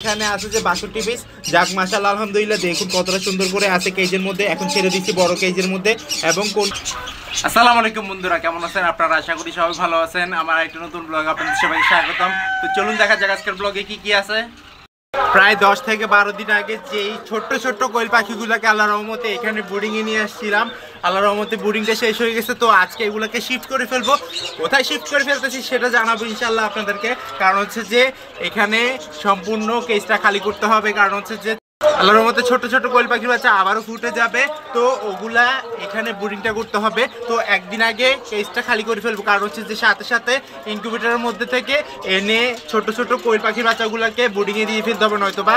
এখানে আছে যে 62 পিস। যাক মাশাআল্লাহ আলহামদুলিল্লাহ, দেখুন কতটা সুন্দর করে আছে কেজের মধ্যে। এখন ছেড়ে দিচ্ছি বড় কেজের মধ্যে। এবং কোন আসসালামু আলাইকুম বন্ধুরা, কেমন আছেন আপনারা? আশা করি সবাই ভালো আছেন। আমার একটা নতুন ব্লগ আপনাদের সবাই স্বাগতম। তো চলুন দেখা যাক আজকের ব্লগে কি কি আছে। প্রায় 10 থেকে 12 দিন আগে যেই ছোট্ট ছোট্ট কোয়েল পাখিগুলোকে আল্লাহর রহমতে এখানে বোর্ডিংয়ে নিয়ে আসছিলাম, আল্লাহর রহমতে বোর্ডিংটা শেষ হয়ে গেছে। তো আজকে এগুলোকে শিফট করে ফেলবো। কোথায় শিফট করে ফেলতেছি সেটা জানাবো ইনশাল্লাহ আপনাদেরকে। কারণ হচ্ছে যে এখানে সম্পূর্ণ কেজটা খালি করতে হবে। কারণ হচ্ছে যে আল্লাহর রহমতে ছোট ছোট কোয়েল পাখির বাচ্চা আবারও ফুটে যাবে। তো ওগুলা এখানে বোর্ডিংটা করতে হবে। তো একদিন আগে কেজটা খালি করে ফেলবো। কারণ হচ্ছে যে সাথে সাথে ইনকিউবেটরের মধ্যে থেকে এনে ছোট ছোট কোয়েল পাখির বাচ্চাগুলোকে বোর্ডিংয়ে দিয়ে ফেলতে হবে। নয়তো বা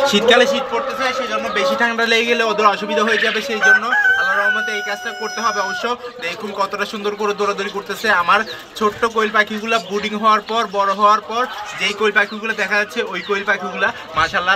শীতকালে শীত পড়তেছে, সেই জন্য বেশি ঠান্ডা লেগে গেলে ওদের অসুবিধা হয়ে যাবে। সেই জন্য আল্লাহর রহমতে এই কাজটা করতে হবে। অবশ্য দেখুন কতটা সুন্দর করে দৌড়াদৌড়ি করতেছে আমার ছোট্ট কোয়েল পাখিগুলো। বোর্ডিং হওয়ার পর বড় হওয়ার পর যেই কোয়েল পাখিগুলো দেখা যাচ্ছে ওই কোয়েল পাখিগুলো মাশাআল্লাহ।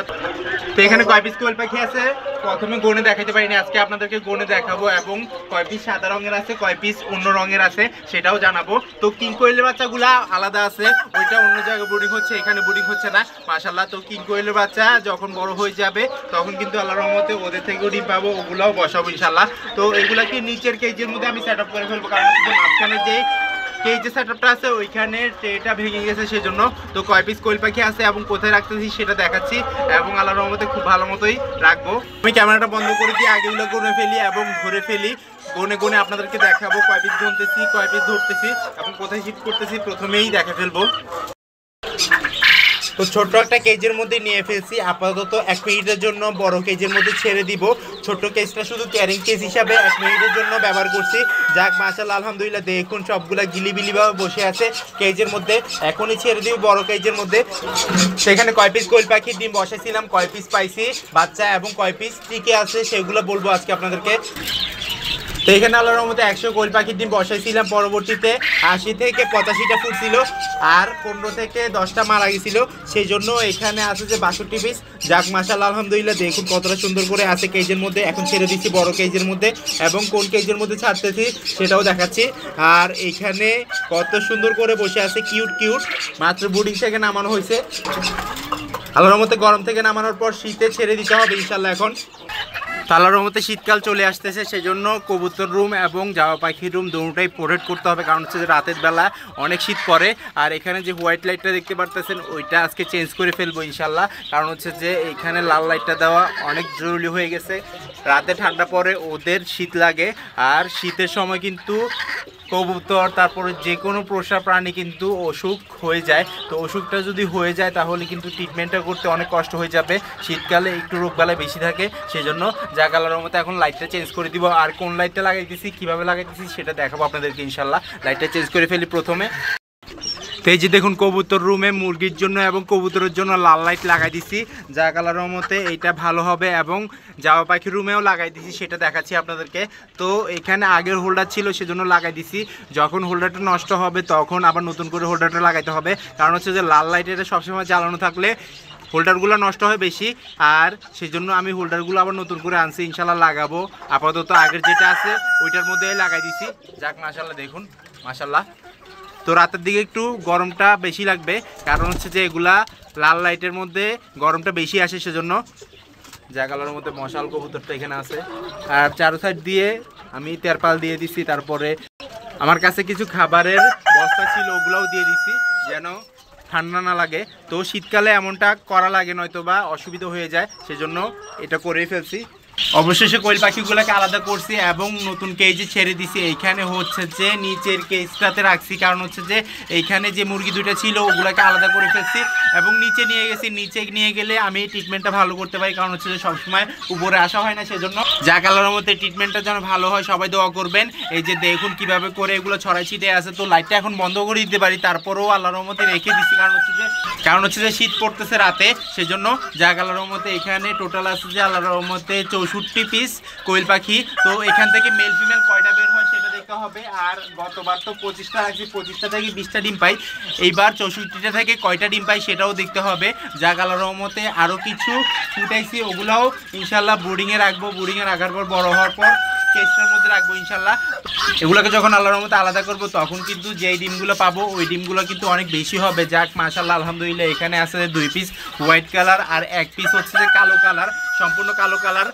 তো এখানে কয় পিস কোয়েল পাখি আছে প্রথমে গনে দেখাতে পারিনি, আজকে আপনাদেরকে গনে দেখাবো। এবং কয় পিস সাদা রঙের আছে, কয় পিস অন্য রঙের আছে সেটাও জানাবো। তো কিং কোয়েলের বাচ্চাগুলা আলাদা আছে, ওইটা অন্য জায়গায় বোর্ডিং হচ্ছে, এখানে বোর্ডিং হচ্ছে না মাশাআল্লাহ। তো কিং কোয়েলের বাচ্চা যখন বড় হয়ে যাবে তখন কিন্তু আল্লাহর রহমতে ওদের থেকেও ডিম পাবো, ওগুলাও বসাবো ইনশাআল্লাহ। তো এগুলাকে নিচের কেজের মধ্যে আমি সেট আপ করে ফেলবো। কারণ মাঝখানে যে কেজের সেটআপটা আছে ওইখানে ট্রেটা ভেঙে গেছে সেজন্য। তো কয় পিস কোয়েল পাখি আছে এবং কোথায় রাখতেছি সেটা দেখাচ্ছি। এবং আল্লাহর রহমতে খুব ভালো মতোই রাখবো। আমি ক্যামেরাটা বন্ধ করে দিয়ে আগেগুলো গুনে ফেলি এবং ধরে ফেলি। গুনে গুনে আপনাদেরকে দেখাবো কয় পিস গুনতেছি, কয় পিস ধরতেছি এবং কোথায় শিফট করতেছি প্রথমেই দেখে ফেলবো। তো ছোট্ট একটা কেজের মধ্যে নিয়ে ফেলছি। আপাতত 1 মিনিটের জন্য বড় কেজের মধ্যে ছেড়ে দিব। ছোট্ট কেজটা শুধু ক্যারিং কেজ হিসাবে 1 মিনিটের জন্য ব্যবহার করছি। যাক মাশাআল্লাহ আলহামদুলিল্লাহ, দেখুন সবগুলা গিলিবিলিভাবে বসে আছে কেজের মধ্যে। এখনই ছেড়ে দিব বড় কেজের মধ্যে। সেখানে কয় পিস কোয়েল পাখির ডিম বসাইছিলাম, কয় পিস পাইছি বাচ্চা এবং কয় পিস টিকে আছে সেগুলো বলবো আজকে আপনাদেরকে। তো এখানে আল্লাহর রহমতে 100 কোয়েল পাখির ডিম বসাইছিলাম। পরবর্তীতে 80 থেকে 85টা ফুটছিল আর 15 থেকে 10টা মারা গেছিল। সেই জন্য এখানে আছে যে 62 পিস। যাক মাশাআল্লাহ আলহামদুলিল্লাহ, দেখুন কতটা সুন্দর করে আছে কেজের মধ্যে। এখন ছেড়ে দিচ্ছি বড় কেজের মধ্যে এবং কোন কেজের মধ্যে ছাড়তেছি সেটাও দেখাচ্ছি। আর এখানে কত সুন্দর করে বসে আছে কিউট কিউট। মাত্র বোর্ডিং থেকে নামানো হয়েছে। আল্লাহর রহমতে গরম থেকে নামানোর পর শীতে ছেড়ে দিতে হবে ইনশাআল্লাহ। এখন আল্লাহর রহমতে শীতকাল চলে আসতেছে, সেজন্য কবুতর রুম এবং জাওয়া পাখির রুম দুটোটাই প্রোটেক্ট করতে হবে। কারণ হচ্ছে যে রাতের বেলা অনেক শীত পড়ে। আর এখানে যে হোয়াইট লাইটটা দেখতে পারতেছেন ওইটা আজকে চেঞ্জ করে ফেলবো ইনশাল্লাহ। কারণ হচ্ছে যে এখানে লাল লাইটটা দেওয়া অনেক জরুরি হয়ে গেছে। রাতে ঠান্ডা পড়ে, ওদের শীত লাগে। আর শীতের সময় কিন্তু কবুতর তারপরে যে কোনো পোষা প্রাণী কিন্তু অসুখ হয়ে যায়। তো অসুখটা যদি হয়ে যায় তাহলে কিন্তু ট্রিটমেন্টটা করতে অনেক কষ্ট হয়ে যাবে। শীতকালে একটু রোগবালাই বেশি থাকে, সেই জন্য যা কালারের মতো এখন লাইটটা চেঞ্জ করে দিব। আর কোন লাইটটা লাগাইতেছি, কীভাবে লাগাইতেছি সেটা দেখাবো আপনাদেরকে ইনশাল্লাহ। লাইটটা চেঞ্জ করে ফেলি প্রথমে। তো এই যে দেখুন কবুতর রুমে মুরগির জন্য এবং কবুতরের জন্য লাল লাইট লাগাই দিছি, যা কালারের মতে এইটা ভালো হবে। এবং জাওয়া পাখির রুমেও লাগাই দিছি, সেটা দেখাচ্ছি আপনাদেরকে। তো এখানে আগের হোল্ডার ছিল সেজন্য লাগাই দিছি। যখন হোল্ডারটা নষ্ট হবে তখন আবার নতুন করে হোল্ডারটা লাগাইতে হবে। কারণ হচ্ছে যে লাল লাইট এটা সবসময় জ্বালানো থাকলে হোল্ডারগুলো নষ্ট হয় বেশি। আর সেই জন্য আমি হোল্ডারগুলো আবার নতুন করে আনছি, ইনশাল্লাহ লাগাবো। আপাতত আগের যেটা আছে ওইটার মধ্যে লাগাই দিছি। যাক মাশাল্লাহ, দেখুন মাশাল্লাহ। তো রাতের দিকে একটু গরমটা বেশি লাগবে, কারণ হচ্ছে যে এগুলা লাল লাইটের মধ্যে গরমটা বেশি আসে সেজন্য। জায়গালার মধ্যে মশাল কবুতরটা এখানে আছে। আর চারো সাইড দিয়ে আমি তেরপাল দিয়ে দিছি। তারপরে আমার কাছে কিছু খাবারের বস্তা ছিল, ওগুলাও দিয়ে দিছি যেন ঠান্ডা না লাগে। তো শীতকালে এমনটা করা লাগে, নয়তো বা অসুবিধা হয়ে যায়, সেজন্য এটা করেই ফেলছি। অবশেষে কোয়েল পাখিগুলোকে আলাদা করছি এবং নতুন কেজে ছেড়ে দিছি। এইখানে হচ্ছে যে নিচের কেজটাতে রাখছি, কারণ হচ্ছে যে এইখানে যে মুরগি দুটো ছিল ওগুলোকে আলাদা করে ফেলছি এবং নিচে নিয়ে গেছি। নিচে নিয়ে গেলে আমি ট্রিটমেন্টটা ভালো করতে পারি, কারণ হচ্ছে যে সবসময় উপরে আসা হয় না, সেজন্য যা কালারের মধ্যে ট্রিটমেন্টটা যেন ভালো হয় সবাই দোয়া করবেন। এই যে দেখুন কিভাবে করে এগুলো ছড়াই ছিটে আছে। তো লাইটটা এখন বন্ধ করে দিতে পারি, তারপরেও আল্লাহর মধ্যে রেখে দিচ্ছি। কারণ হচ্ছে যে শীত পড়তেছে রাতে, সেজন্য যা কালারের মধ্যে এখানে টোটাল আছে যে আল্লাহর মধ্যে 64 পিস কোয়েল পাখি। তো এখান থেকে মেল ফিমেল কয়টা বের হয় সেটা দেখতে হবে। আর গতবার তো 25টা রাখছি, 25টা থেকে 20টা ডিম পাই। এইবার 64টা থেকে কয়টা ডিম পাই সেটাও দেখতে হবে। যা আল্লাহর রহমতে আরও কিছু ফুটাইছি, ওগুলাও ইনশাল্লাহ বোর্ডিংয়ে রাখবো। বোর্ডিংয়ে রাখার পর বড় হওয়ার পর কেসটার মধ্যে রাখবো ইনশাল্লাহ। এগুলোকে যখন আল্লাহর রহমতে আলাদা করব তখন কিন্তু যেই ডিমগুলো পাবো ওই ডিমগুলো কিন্তু অনেক বেশি হবে। যাক মাশাআল্লাহ আলহামদুলিল্লাহ, এখানে আছে 2 পিস হোয়াইট কালার আর 1 পিস হচ্ছে যে কালো কালার, সম্পূর্ণ কালো কালার।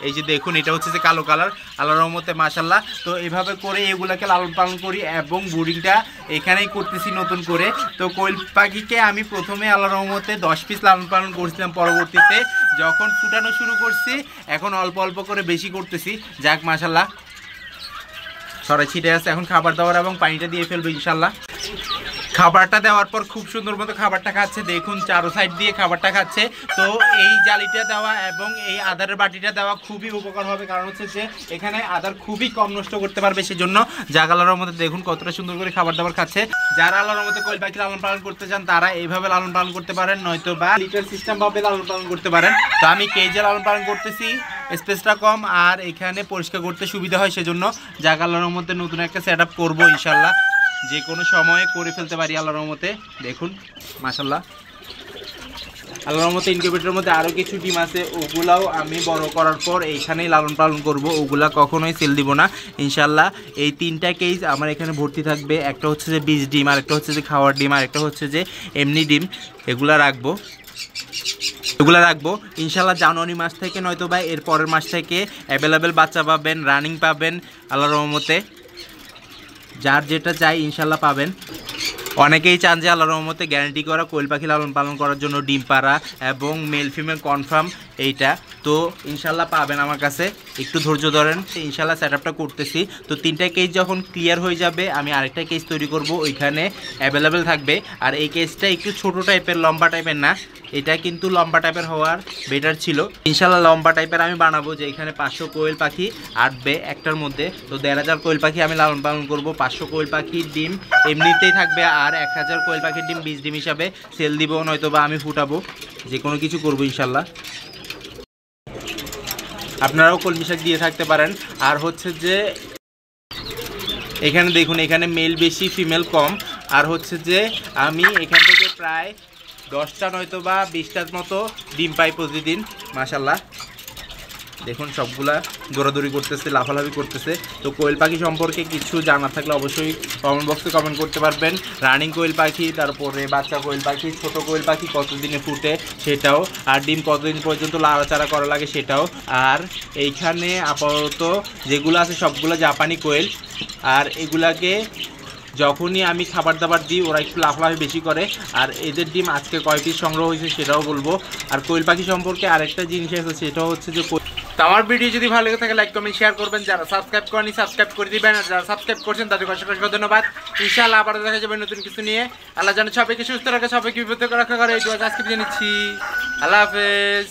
এই যে দেখুন, এটা হচ্ছে যে কালো কালার, আল্লাহর রহমতে মাশাআল্লাহ। তো এভাবে করে এগুলাকে লালন পালন করি এবং ব্রিডিংটা এখানেই করতেছি নতুন করে। তো কোয়েল পাখিকে আমি প্রথমে আল্লাহর রহমতে 10 পিস লালন পালন করছিলাম, পরবর্তীতে যখন ফুটানো শুরু করছি এখন অল্প অল্প করে বেশি করতেছি। যাক মাশাআল্লাহ, সরাই ছিটে আছে, এখন খাবার দাবার এবং পানিটা দিয়ে ফেলবো ইনশাল্লাহ। খাবারটা দেওয়ার পর খুব সুন্দর মতো খাবারটা খাচ্ছে, দেখুন চারো সাইড দিয়ে খাবারটা খাচ্ছে। তো এই জালিটা দেওয়া এবং এই আদারের বাটিটা দেওয়া খুবই উপকার হবে, কারণ হচ্ছে যে এখানে আদার খুবই কম নষ্ট করতে পারবে, সেজন্য জাগ আল্লাহর মধ্যে দেখুন কতটা সুন্দর করে খাবার দাবার খাচ্ছে। যারা আল্লাহর মধ্যে কোয়েল পাখি লালন পালন করতে চান তারা এইভাবে লালন পালন করতে পারেন, নয়তো বা লিটার সিস্টেম ভাবে লালন পালন করতে পারেন। তো আমি কেজে লালন পালন করতেছি, স্পেসটা কম আর এখানে পরিষ্কার করতে সুবিধা হয়, সেজন্য জাগ আল্লাহর মধ্যে নতুন একটা সেট আপ করবো ইনশাল্লাহ, যে কোনো সময়ে করে ফেলতে পারি আল্লাহর রহমতে। দেখুন মাশাআল্লাহ, আল্লাহর রহমতে ইনকিউবেটরের মধ্যে আরও কিছু ডিম আছে, ওগুলাও আমি বড় করার পর এইখানেই লালন পালন করব, ওগুলা কখনোই সেল দিব না ইনশাল্লাহ। এই 3টা কেজ আমার এখানে ভর্তি থাকবে, একটা হচ্ছে যে বীজ ডিম, আর একটা হচ্ছে যে খাওয়ার ডিম, আর একটা হচ্ছে যে এমনি ডিম। এগুলা রাখবো ইনশাল্লাহ। জানুয়ারি মাস থেকে নয়তো বা এর পরের মাস থেকে অ্যাভেলেবেল বাচ্চা পাবেন, রানিং পাবেন আল্লাহর রহমতে। যার যেটা চাই ইনশাল্লাহ পাবেন। অনেকেই চান যে আল্লাহর রহমতে গ্যারান্টি করা কোয়েল পাখি লালন পালন করার জন্য ডিম পাড়া এবং মেল ফিমেল কনফার্ম এইটা, তো ইনশাল্লাহ পাবেন আমার কাছে। একটু ধৈর্য ধরেন, ইনশাল্লাহ সেট আপটা করতেছি। তো 3টা কেজ যখন ক্লিয়ার হয়ে যাবে আমি আরেকটা কেজ তৈরি করব, ওইখানে অ্যাভেলেবেল থাকবে। আর এই কেজটা একটু ছোট টাইপের, লম্বা টাইপের না, এটা কিন্তু লম্বা টাইপের হওয়ার বেটার ছিল। ইনশাল্লাহ লম্বা টাইপের আমি বানাবো, যে এখানে 500 কোয়েল পাখি আটবে একটার মধ্যে। তো 1500 কোয়েল পাখি আমি লালন পালন করব। 500 কোয়েল পাখির ডিম এমনিতেই থাকবে, আর 1000 কোয়েল পাখির ডিম বীজ ডিম হিসাবে সেল দিব, নয়তো বা আমি ফুটাবো, যে কোনো কিছু করবো ইনশাল্লাহ। আপনারাও কলমি শাক দিয়ে থাকতে পারেন। আর হচ্ছে যে এখানে দেখুন, এখানে মেল বেশি ফিমেল কম। আর হচ্ছে যে আমি এখান থেকে প্রায় 10টা নয়তো বা 20টার মতো ডিম পাই প্রতিদিন মাশাল্লাহ। দেখুন সবগুলা দৌড়াদৌড়ি করতেছে, লাফালাফি করতেছে। তো কোয়েল পাখি সম্পর্কে কিছু জানা থাকলে অবশ্যই কমেন্ট বক্সে কমেন্ট করতে পারবেন। রানিং কোয়েল পাখি, তারপরে বাচ্চা কোয়েল পাখি, ছোট কোয়েল পাখি কতদিনে ফুটে সেটাও, আর ডিম কতদিন পর্যন্ত লাড়াচাড়া করা লাগে সেটাও। আর এইখানে আপাতত যেগুলো আছে সবগুলো জাপানি কোয়েল, আর এগুলাকে যখনই আমি খাবার দাবার দিই ওরা একটু লাফালাফি বেশি করে। আর এদের ডিম আজকে কয় পিস সংগ্রহ হয়েছে সেটাও বলবো। আর কোয়েল পাখি সম্পর্কে আরেকটা জিনিস আছে, সেটা হচ্ছে যে তো আমার ভিডিও যদি ভালো লেগে থাকে লাইক কমেন্ট শেয়ার করবেন। যারা সাবস্ক্রাইব করেনি সাবস্ক্রাইব করে দিবেন, আর যারা সাবস্ক্রাইব করছেন তাদেরকে অসংখ্য ধন্যবাদ। ইনশাআল্লাহ আবার দেখা যাবে নতুন কিছু নিয়ে। আল্লাহ যেন সবাইকে সুস্থ রাখে, সবাইকে বিপদ থেকে রক্ষা করে, এই দোয়া আজকে দিয়ে নিচ্ছি। আল্লাহ হাফেজ।